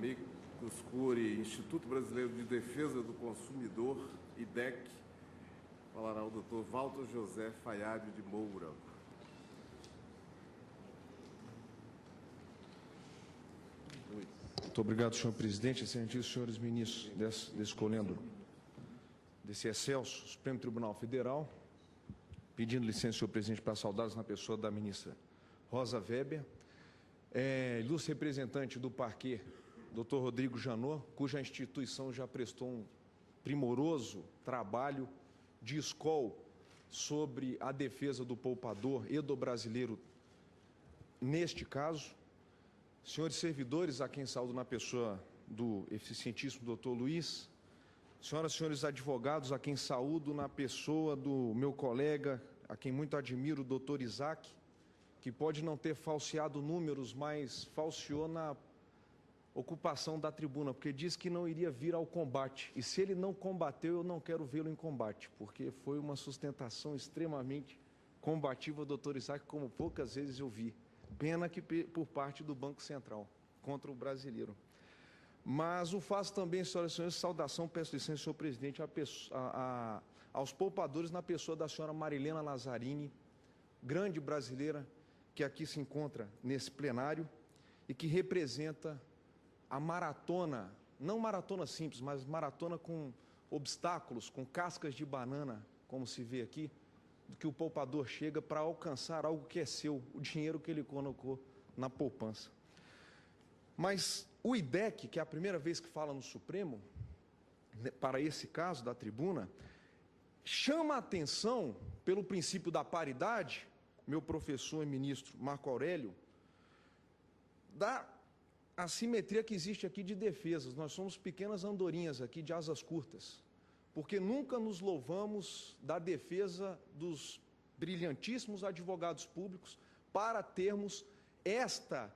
Amicus Curiae, Instituto Brasileiro de Defesa do Consumidor, IDEC, falará o doutor Walter José Fayad de Moura. Muito obrigado, senhor presidente, excelentíssimos senhores ministros, escolhendo desse excelso Supremo Tribunal Federal, pedindo licença, senhor presidente, para saudá-los na pessoa da ministra Rosa Weber, ilustre representante do Parquet, doutor Rodrigo Janot, cuja instituição já prestou um primoroso trabalho de escola sobre a defesa do poupador e do brasileiro neste caso, senhores servidores, a quem saúdo na pessoa do eficientíssimo doutor Luiz, senhoras e senhores advogados, a quem saúdo na pessoa do meu colega, a quem muito admiro, o doutor Isaac, que pode não ter falseado números, mas falseou na ocupação da tribuna, porque disse que não iria vir ao combate. E se ele não combateu, eu não quero vê-lo em combate, porque foi uma sustentação extremamente combativa, doutor Isaac, como poucas vezes eu vi. Pena que por parte do Banco Central, contra o brasileiro. Mas o faço também, senhoras e senhores, saudação, peço licença, senhor presidente, aos poupadores na pessoa da senhora Marilena Lazzarini, grande brasileira, que aqui se encontra nesse plenário e que representa a maratona, não maratona simples, mas maratona com obstáculos, com cascas de banana, como se vê aqui, que o poupador chega para alcançar algo que é seu, o dinheiro que ele colocou na poupança. Mas o IDEC, que é a primeira vez que fala no Supremo, para esse caso da tribuna, chama a atenção pelo princípio da paridade, meu professor e ministro Marco Aurélio, da assimetria que existe aqui de defesas. Nós somos pequenas andorinhas aqui de asas curtas, porque nunca nos louvamos da defesa dos brilhantíssimos advogados públicos para termos esta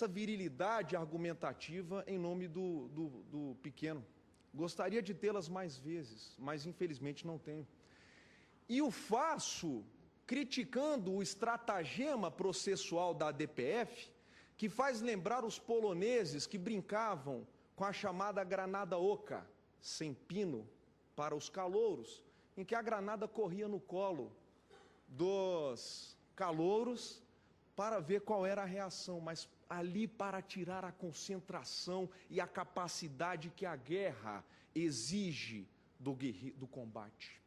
virilidade argumentativa em nome do pequeno. Gostaria de tê-las mais vezes, mas infelizmente não tenho. E o faço criticando o estratagema processual da ADPF, que faz lembrar os poloneses que brincavam com a chamada granada oca, sem pino, para os calouros, em que a granada corria no colo dos calouros para ver qual era a reação, mas ali para tirar a concentração e a capacidade que a guerra exige do combate.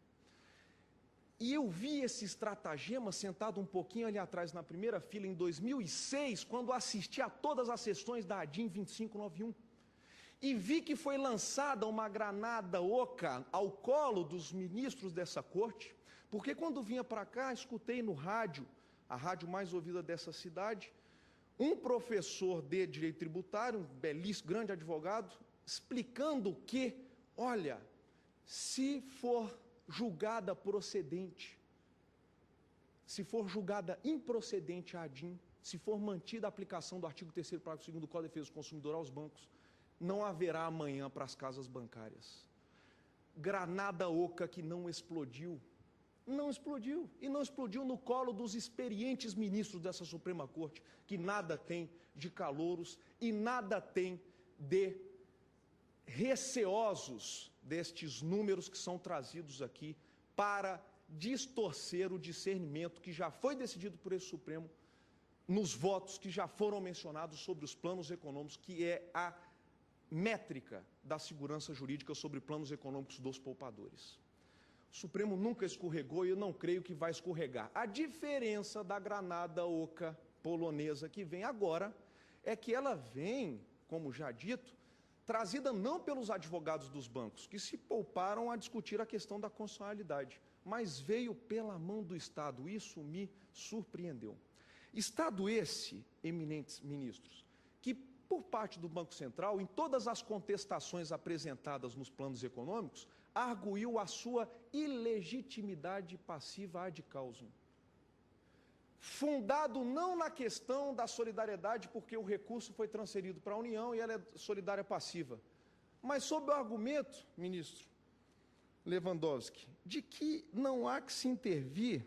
E eu vi esse estratagema sentado um pouquinho ali atrás, na primeira fila, em 2006, quando assisti a todas as sessões da ADIM 2591. E vi que foi lançada uma granada oca ao colo dos ministros dessa corte, porque quando vinha para cá, escutei no rádio, a rádio mais ouvida dessa cidade, um professor de direito tributário, um belíssimo, grande advogado, explicando que, olha, se for julgada procedente, se for julgada improcedente a ADIM, se for mantida a aplicação do artigo 3º, parágrafo 2º do Código de Defesa do Consumidor aos bancos, não haverá amanhã para as casas bancárias. Granada oca que não explodiu. Não explodiu. E não explodiu no colo dos experientes ministros dessa Suprema Corte, que nada tem de calouros e nada tem de receosos destes números que são trazidos aqui para distorcer o discernimento que já foi decidido por esse Supremo nos votos que já foram mencionados sobre os planos econômicos, que é a métrica da segurança jurídica sobre planos econômicos dos poupadores. O Supremo nunca escorregou e eu não creio que vai escorregar. A diferença da granada oca polonesa que vem agora é que ela vem, como já dito, trazida não pelos advogados dos bancos, que se pouparam a discutir a questão da constitucionalidade, mas veio pela mão do Estado. Isso me surpreendeu. Estado esse, eminentes ministros, que por parte do Banco Central, em todas as contestações apresentadas nos planos econômicos, arguiu a sua ilegitimidade passiva ad causum. Fundado não na questão da solidariedade, porque o recurso foi transferido para a União e ela é solidária passiva, mas sob o argumento, ministro Lewandowski, de que não há que se intervir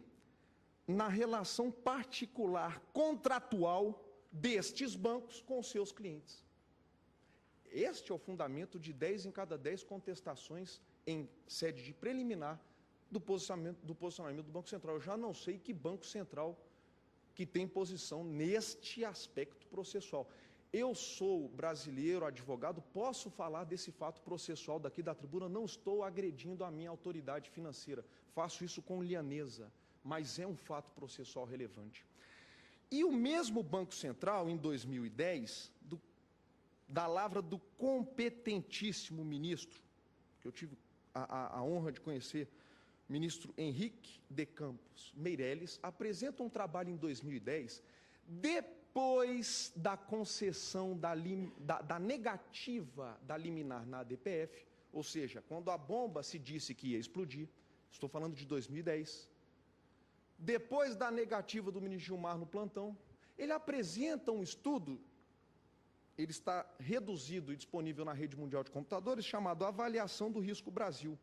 na relação particular contratual destes bancos com seus clientes. Este é o fundamento de 10 em cada 10 contestações em sede de preliminar do posicionamento do Banco Central. Eu já não sei que Banco Central que tem posição neste aspecto processual. Eu sou brasileiro, advogado, posso falar desse fato processual daqui da tribuna, não estou agredindo a minha autoridade financeira, faço isso com lianeza, mas é um fato processual relevante. E o mesmo Banco Central, em 2010, da lavra do competentíssimo ministro, que eu tive a honra de conhecer, ministro Henrique de Campos Meirelles, apresenta um trabalho em 2010, depois da concessão da negativa da liminar na ADPF, ou seja, quando a bomba se disse que ia explodir, estou falando de 2010, depois da negativa do ministro Gilmar no plantão, ele apresenta um estudo, ele está reduzido e disponível na rede mundial de computadores, chamado Avaliação do Risco Brasil.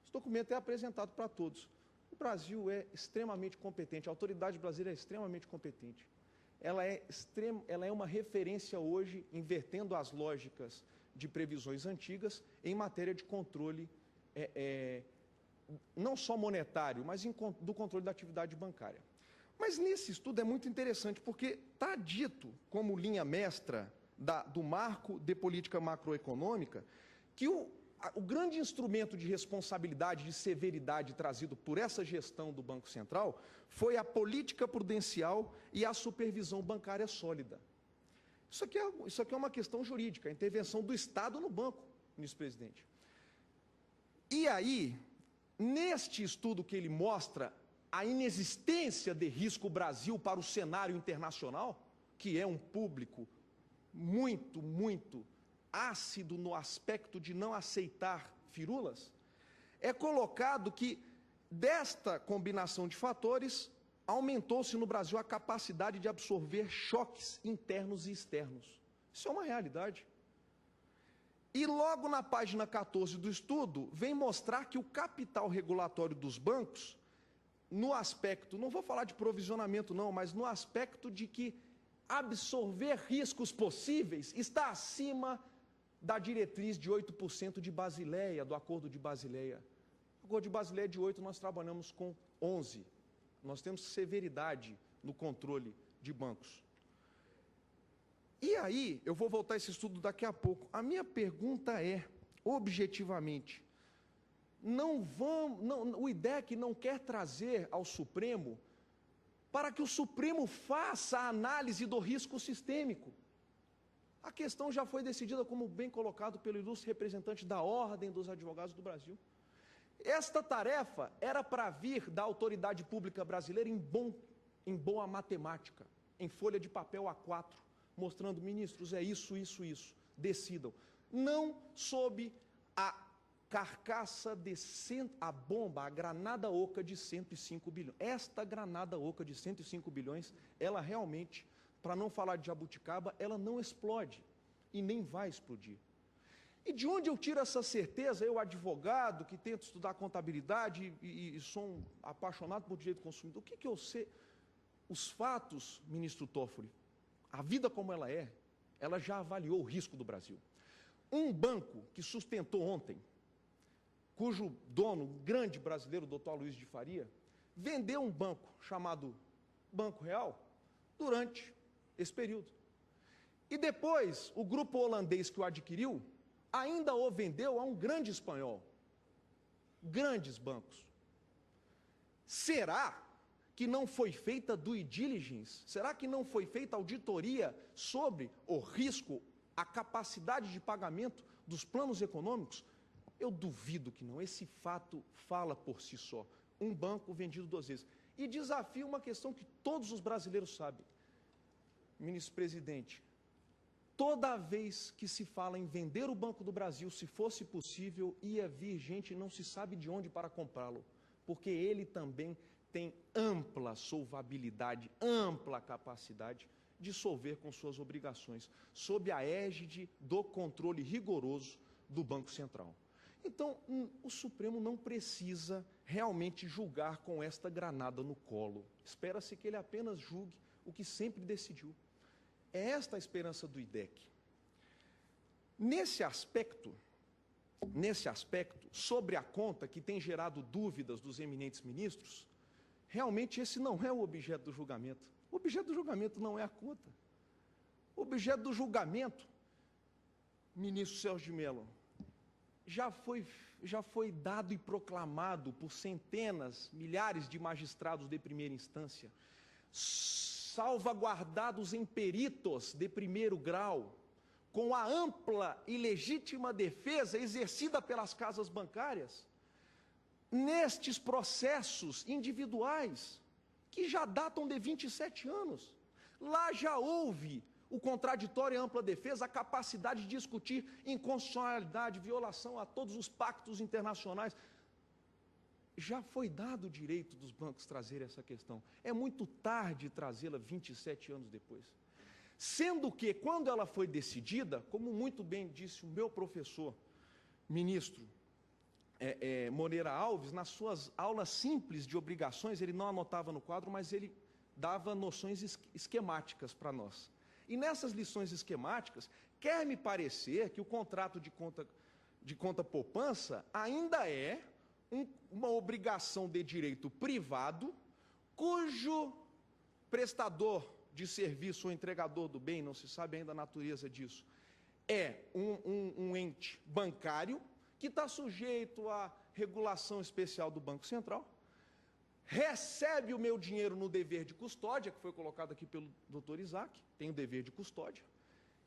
Esse documento é apresentado para todos. O Brasil é extremamente competente, a autoridade brasileira é extremamente competente. Ela é uma referência hoje, invertendo as lógicas de previsões antigas, em matéria de controle, não só monetário, mas do controle da atividade bancária. Mas nesse estudo é muito interessante, porque está dito, como linha mestra do marco de política macroeconômica, que o grande instrumento de responsabilidade, de severidade trazido por essa gestão do Banco Central foi a política prudencial e a supervisão bancária sólida. Isso aqui é uma questão jurídica, a intervenção do Estado no banco, ministro presidente. E aí, neste estudo que ele mostra a inexistência de risco Brasil para o cenário internacional, que é um público muito ácido no aspecto de não aceitar firulas, é colocado que desta combinação de fatores aumentou-se no Brasil a capacidade de absorver choques internos e externos. Isso é uma realidade. E logo na página 14 do estudo, vem mostrar que o capital regulatório dos bancos, no aspecto, não vou falar de provisionamento não, mas no aspecto de que absorver riscos possíveis está acima da diretriz de 8% de Basileia, do Acordo de Basileia. O Acordo de Basileia de 8, nós trabalhamos com 11. Nós temos severidade no controle de bancos. E aí, eu vou voltar a esse estudo daqui a pouco. A minha pergunta é, objetivamente, o IDEC não quer trazer ao Supremo para que o Supremo faça a análise do risco sistêmico. A questão já foi decidida, como bem colocado pelo ilustre representante da Ordem dos Advogados do Brasil. Esta tarefa era para vir da autoridade pública brasileira em boa matemática, em folha de papel A4, mostrando, ministros, é isso, decidam. Não sob a carcaça a bomba, a granada oca de 105 bilhões. Esta granada oca de 105 bilhões, ela realmente, para não falar de jabuticaba, ela não explode e nem vai explodir. E de onde eu tiro essa certeza, eu advogado, que tento estudar contabilidade e sou um apaixonado por direito do consumidor, o que eu sei? Os fatos, ministro Toffoli, a vida como ela já avaliou o risco do Brasil. Um banco que sustentou ontem, cujo dono, grande brasileiro, doutor Luiz de Faria, vendeu um banco chamado Banco Real durante esse período. E depois, o grupo holandês que o adquiriu, ainda o vendeu a um grande espanhol. Grandes bancos. Será que não foi feita due diligence? Será que não foi feita auditoria sobre o risco, a capacidade de pagamento dos planos econômicos? Eu duvido que não. Esse fato fala por si só. Um banco vendido 2 vezes. E desafia uma questão que todos os brasileiros sabem. Ministro presidente, toda vez que se fala em vender o Banco do Brasil, se fosse possível, ia vir gente não se sabe de onde para comprá-lo, porque ele também tem ampla solvabilidade, ampla capacidade de solver com suas obrigações, sob a égide do controle rigoroso do Banco Central. Então, o Supremo não precisa realmente julgar com esta granada no colo. Espera-se que ele apenas julgue o que sempre decidiu. É esta a esperança do IDEC. Nesse aspecto, sobre a conta que tem gerado dúvidas dos eminentes ministros, realmente esse não é o objeto do julgamento. O objeto do julgamento não é a conta. O objeto do julgamento, ministro Celso de Mello, já foi dado e proclamado por centenas, milhares de magistrados de primeira instância, salvaguardados em peritos de primeiro grau, com a ampla e legítima defesa exercida pelas casas bancárias, nestes processos individuais, que já datam de 27 anos. Lá já houve o contraditório e ampla defesa, a capacidade de discutir inconstitucionalidade, violação a todos os pactos internacionais. Já foi dado o direito dos bancos trazerem essa questão. É muito tarde trazê-la 27 anos depois. Sendo que, quando ela foi decidida, como muito bem disse o meu professor, ministro Moreira Alves, nas suas aulas simples de obrigações, ele não anotava no quadro, mas ele dava noções esquemáticas para nós. E nessas lições esquemáticas, quer me parecer que o contrato de conta poupança ainda é uma obrigação de direito privado, cujo prestador de serviço ou entregador do bem, não se sabe ainda a natureza disso, é um ente bancário que está sujeito à regulação especial do Banco Central, recebe o meu dinheiro no dever de custódia, que foi colocado aqui pelo doutor Isaac, tem o dever de custódia,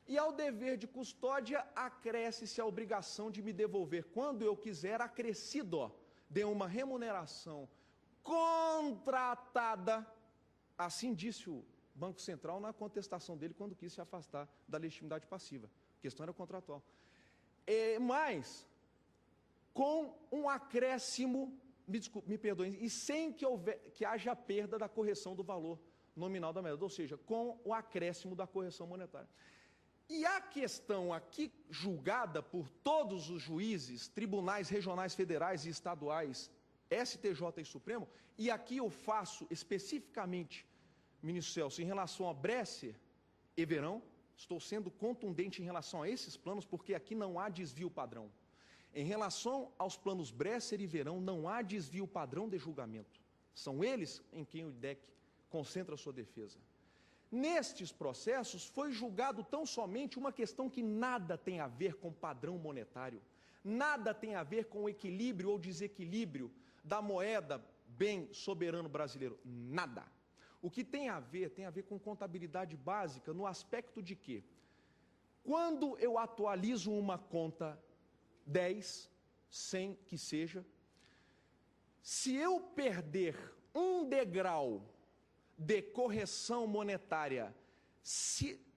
e ao dever de custódia acresce-se a obrigação de me devolver, quando eu quiser, acrescido de uma remuneração contratada, assim disse o Banco Central na contestação dele quando quis se afastar da legitimidade passiva. A questão era contratual. Mas, com um acréscimo, me perdoem, e sem que haja perda da correção do valor nominal da moeda, ou seja, com o acréscimo da correção monetária. E a questão aqui julgada por todos os juízes, tribunais regionais, federais e estaduais, STJ e Supremo, e aqui eu faço especificamente, ministro Celso, em relação a Bresser e Verão, estou sendo contundente em relação a esses planos, porque aqui não há desvio padrão. Em relação aos planos Bresser e Verão, não há desvio padrão de julgamento. São eles em quem o IDEC concentra a sua defesa. Nestes processos, foi julgado tão somente uma questão que nada tem a ver com padrão monetário, nada tem a ver com o equilíbrio ou desequilíbrio da moeda bem soberano brasileiro, nada. O que tem a ver com contabilidade básica, no aspecto de que, quando eu atualizo uma conta 10, 100 que seja, se eu perder um degrau de correção monetária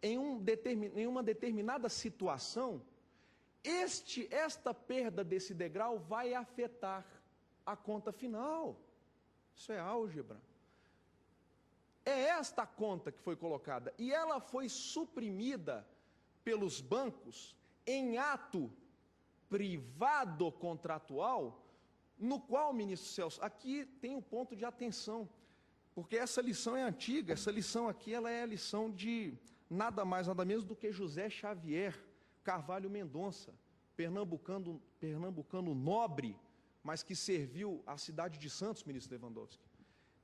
em uma determinada situação, esta perda desse degrau vai afetar a conta final. Isso é álgebra. É esta conta que foi colocada, e ela foi suprimida pelos bancos em ato privado contratual, no qual, ministro Celso, aqui tem um ponto de atenção, porque essa lição é antiga, essa lição aqui ela é a lição de nada mais, nada menos do que José Xavier Carvalho Mendonça, pernambucano nobre, mas que serviu à cidade de Santos, ministro Lewandowski.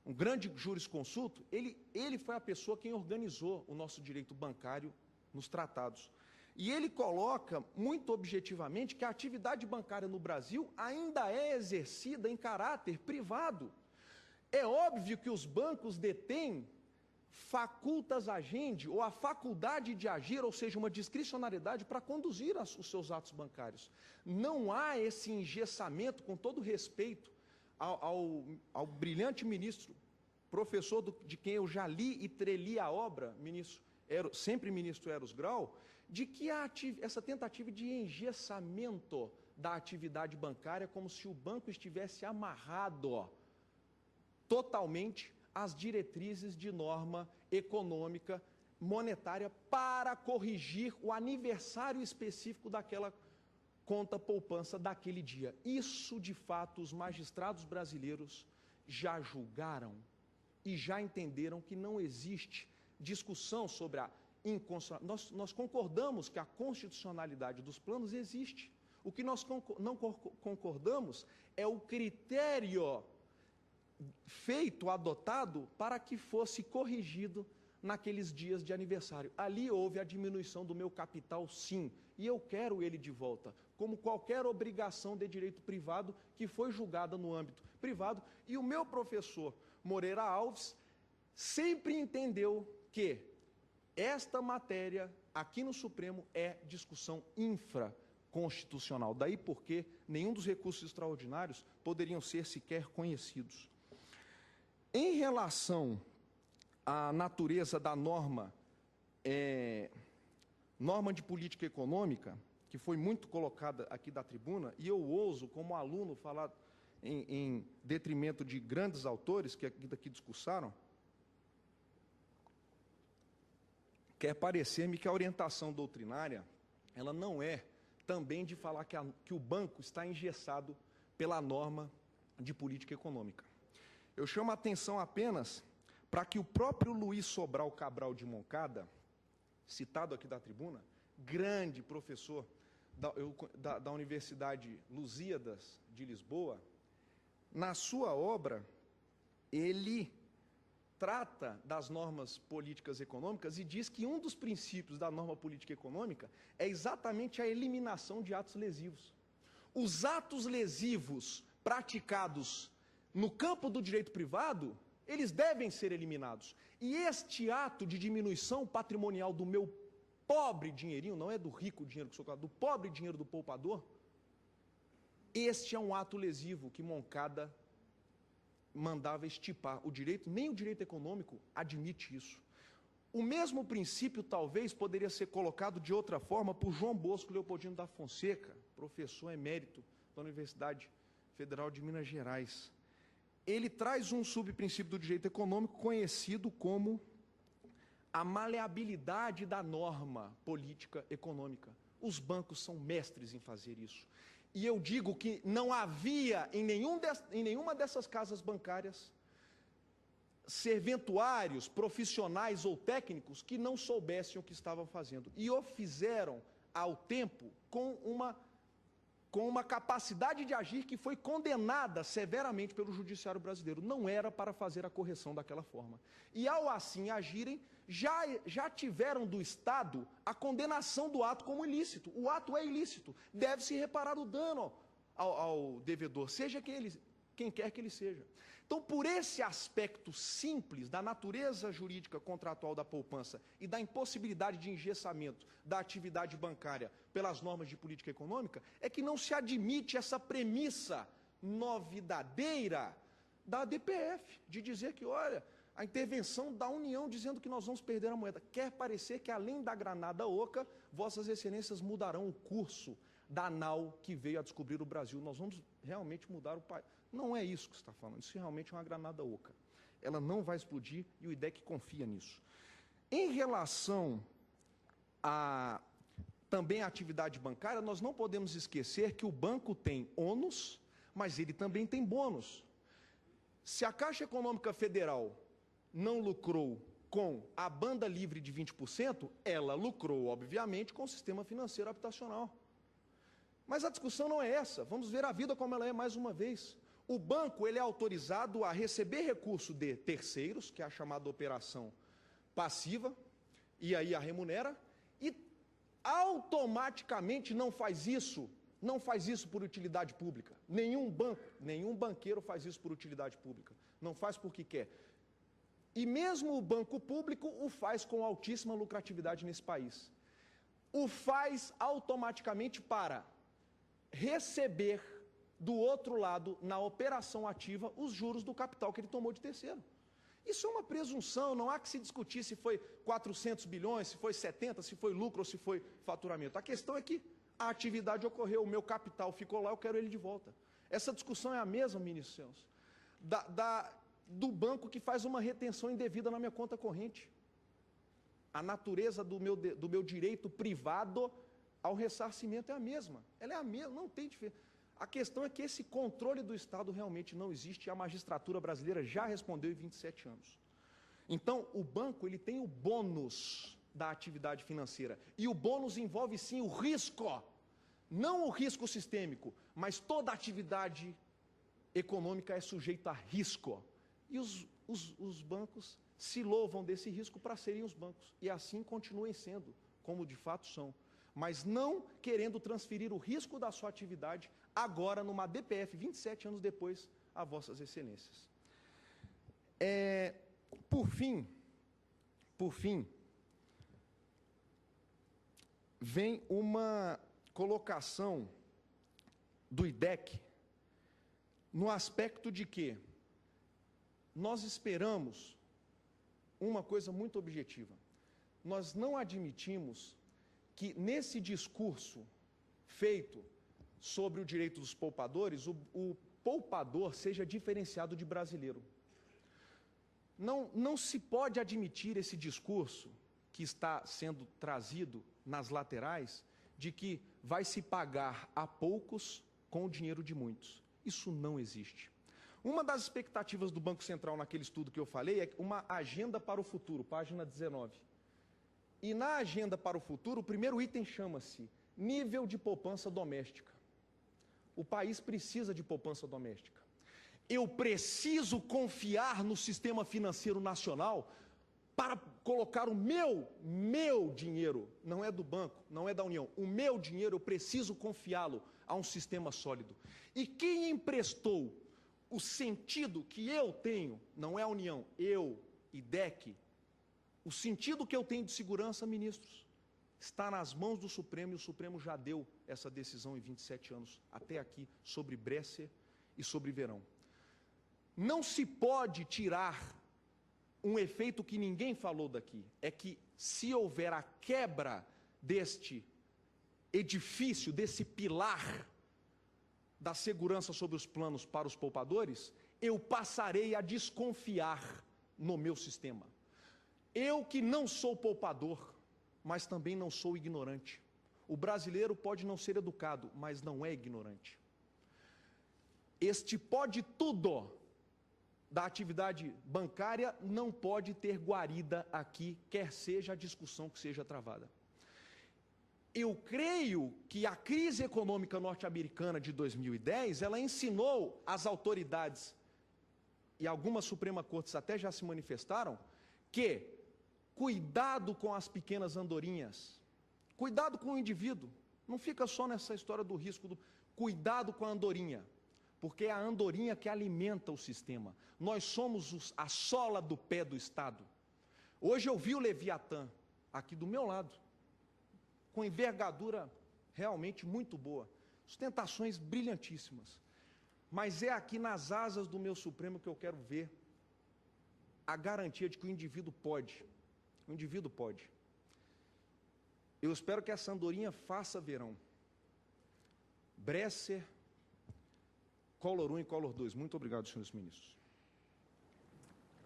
Um grande jurisconsulto, ele foi a pessoa quem organizou o nosso direito bancário nos tratados. E ele coloca, muito objetivamente, que a atividade bancária no Brasil ainda é exercida em caráter privado. É óbvio que os bancos detêm facultas agendi, ou a faculdade de agir, ou seja, uma discricionariedade para conduzir os seus atos bancários. Não há esse engessamento, com todo respeito ao brilhante ministro, professor de quem eu já li e treli a obra, sempre ministro Eros Grau, de que há essa tentativa de engessamento da atividade bancária, como se o banco estivesse amarrado totalmente às diretrizes de norma econômica, monetária, para corrigir o aniversário específico daquela conta poupança daquele dia. Isso, de fato, os magistrados brasileiros já julgaram e já entenderam que não existe discussão sobre a inconstitucional. Nós concordamos que a constitucionalidade dos planos existe. O que nós não concordamos é o critério feito, adotado, para que fosse corrigido naqueles dias de aniversário. Ali houve a diminuição do meu capital, sim, e eu quero ele de volta, como qualquer obrigação de direito privado que foi julgada no âmbito privado. E o meu professor Moreira Alves sempre entendeu que esta matéria aqui no Supremo é discussão infraconstitucional. Daí porque nenhum dos recursos extraordinários poderiam ser sequer conhecidos. Em relação à natureza da norma, norma de política econômica, que foi muito colocada aqui da tribuna, e eu ouso, como aluno, falar em detrimento de grandes autores que aqui discursaram, quer parecer-me que a orientação doutrinária, ela não é também de falar que o banco está engessado pela norma de política econômica. Eu chamo a atenção apenas para que o próprio Luiz Sobral Cabral de Moncada, citado aqui da tribuna, grande professor da Universidade Lusíadas de Lisboa, na sua obra, ele trata das normas políticas econômicas e diz que um dos princípios da norma política econômica é exatamente a eliminação de atos lesivos. Os atos lesivos praticados no campo do direito privado, eles devem ser eliminados. E este ato de diminuição patrimonial do meu pobre dinheirinho, não é do rico dinheiro que sou colocado, do pobre dinheiro do poupador, este é um ato lesivo que Moncada mandava estipar. O direito, nem o direito econômico admite isso. O mesmo princípio talvez poderia ser colocado de outra forma por João Bosco Leopoldino da Fonseca, professor emérito da Universidade Federal de Minas Gerais. Ele traz um subprincípio do direito econômico conhecido como a maleabilidade da norma política econômica. Os bancos são mestres em fazer isso. E eu digo que não havia em nenhuma dessas casas bancárias serventuários, profissionais ou técnicos que não soubessem o que estavam fazendo. E o fizeram ao tempo com uma capacidade de agir que foi condenada severamente pelo judiciário brasileiro. Não era para fazer a correção daquela forma. E ao assim agirem, já tiveram do Estado a condenação do ato como ilícito. O ato é ilícito. Deve-se reparar o dano ao devedor, seja quem quer que ele seja. Então, por esse aspecto simples da natureza jurídica contratual da poupança e da impossibilidade de engessamento da atividade bancária pelas normas de política econômica, é que não se admite essa premissa novidadeira da DPF, de dizer que, olha, a intervenção da União dizendo que nós vamos perder a moeda. Quer parecer que, além da granada oca, vossas excelências mudarão o curso da nau que veio a descobrir o Brasil. Nós vamos realmente mudar o país. Não é isso que você está falando, isso realmente é uma granada oca. Ela não vai explodir e o IDEC confia nisso. Em relação também à atividade bancária, nós não podemos esquecer que o banco tem ônus, mas ele também tem bônus. Se a Caixa Econômica Federal não lucrou com a banda livre de 20%, ela lucrou, obviamente, com o sistema financeiro habitacional. Mas a discussão não é essa. Vamos ver a vida como ela é mais uma vez. O banco ele é autorizado a receber recurso de terceiros, que é a chamada operação passiva, e aí a remunera, e automaticamente não faz isso por utilidade pública. Nenhum banqueiro faz isso por utilidade pública. Não faz porque quer. E mesmo o banco público o faz com altíssima lucratividade nesse país. O faz automaticamente para receber do outro lado, na operação ativa, os juros do capital que ele tomou de terceiro. Isso é uma presunção, não há que se discutir se foi 400 bilhões, se foi 70, se foi lucro ou se foi faturamento. A questão é que a atividade ocorreu, o meu capital ficou lá, eu quero ele de volta. Essa discussão é a mesma, ministro Celso, do banco que faz uma retenção indevida na minha conta corrente. A natureza do meu direito privado ao ressarcimento é a mesma. Ela é a mesma, não tem diferença. A questão é que esse controle do Estado realmente não existe e a magistratura brasileira já respondeu em 27 anos. Então, o banco ele tem o bônus da atividade financeira. E o bônus envolve sim o risco, não o risco sistêmico, mas toda atividade econômica é sujeita a risco. E os bancos se louvam desse risco para serem os bancos. E assim continuem sendo, como de fato são. Mas não querendo transferir o risco da sua atividade agora numa DPF, 27 anos depois, a vossas excelências. Por fim, vem uma colocação do IDEC no aspecto de que nós esperamos uma coisa muito objetiva. Nós não admitimos que nesse discurso feito sobre o direito dos poupadores, o poupador seja diferenciado de brasileiro. Não se pode admitir esse discurso que está sendo trazido nas laterais, de que vai se pagar a poucos com o dinheiro de muitos. Isso não existe. Uma das expectativas do Banco Central naquele estudo que eu falei é uma agenda para o futuro, página 19. E na agenda para o futuro, o primeiro item chama-se nível de poupança doméstica. O país precisa de poupança doméstica. Eu preciso confiar no sistema financeiro nacional para colocar o meu dinheiro, não é do banco, não é da União, o meu dinheiro eu preciso confiá-lo a um sistema sólido. E quem emprestou o sentido que eu tenho, não é a União, eu, IDEC, o sentido que eu tenho de segurança, ministros, está nas mãos do Supremo, e o Supremo já deu essa decisão em 27 anos, até aqui, sobre Bresser e sobre Verão. Não se pode tirar um efeito que ninguém falou daqui, é que se houver a quebra deste edifício, desse pilar da segurança sobre os planos para os poupadores, eu passarei a desconfiar no meu sistema. Eu que não sou poupador, mas também não sou ignorante. O brasileiro pode não ser educado, mas não é ignorante. Este pode tudo da atividade bancária não pode ter guarida aqui, quer seja a discussão que seja travada. Eu creio que a crise econômica norte-americana de 2010, ela ensinou às autoridades, e algumas Suprema Cortes até já se manifestaram, que cuidado com as pequenas andorinhas, cuidado com o indivíduo, não fica só nessa história do risco, cuidado com a andorinha, porque é a andorinha que alimenta o sistema. Nós somos a sola do pé do Estado. Hoje eu vi o Leviatã, aqui do meu lado, com envergadura realmente muito boa, sustentações brilhantíssimas. Mas é aqui nas asas do meu Supremo que eu quero ver a garantia de que o indivíduo pode. O indivíduo pode. Eu espero que essa andorinha faça Verão. Bresser, Collor 1 e Collor 2. Muito obrigado, senhores ministros.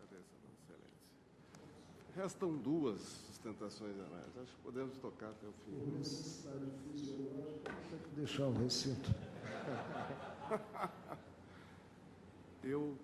Agradeço, Vossa Excelência. Restam duas sustentações anais. Acho que podemos tocar até o fim. Por necessidade fisiológica, tem que deixar o recinto. Eu